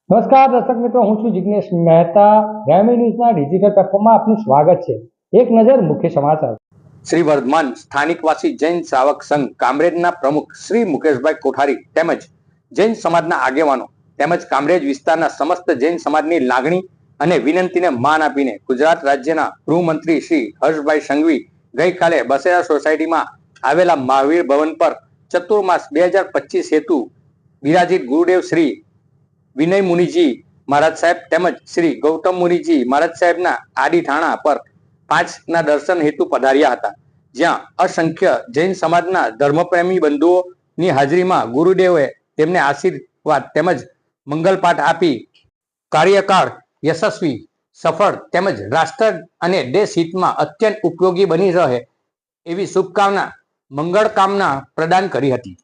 નમસ્કાર દર્શક મિત્રો, હું છું જિગ્નેશ મહેતા. ગ્રામી ન્યૂઝના ડિજિટલ પ્લેટફોર્મમાં આપનું સ્વાગત છે. એક નજર મુખ્ય સમાચાર. શ્રી વર્ધમાન સ્થાનિકવાસી જૈન શ્રાવક સંઘ કામરેજના પ્રમુખ શ્રી મુકેશભાઈ કોઠારી તેમજ જૈન સમાજના આગેવાનો તેમજ કામરેજ વિસ્તારના સમસ્ત જૈન સમાજની લાગણી અને વિનંતીને માન આપીને ગુજરાત રાજ્યના ગૃહમંત્રી શ્રી હર્ષભાઈ સંઘવી ગઈકાલે બસેરા સોસાયટીમાં આવેલા મહાવીર ભવન પર ચતુર્માસ 2025 હેતુ બિરાજિત ગુરુદેવ શ્રી વિનય મુનિજી મહારાજ સાહેબ તેમજ શ્રી ગૌતમ મુનિજી મહારાજ સાહેબના આડી ઠાણા પર 5ના દર્શન હેતુ પધાર્યા હતા, જ્યાં અસંખ્ય જૈન સમાજના ધર્મપ્રેમી બંધુઓની હાજરીમાં ગુરુદેવે તેમને આશીર્વાદ તેમજ મંગલપાઠ આપી કાર્યકાળ યશસ્વી, સફળ તેમજ રાષ્ટ્ર અને દેશ હિતમાં અત્યંત ઉપયોગી બની રહે એવી શુભકામના મંગળ કામના પ્રદાન કરી હતી.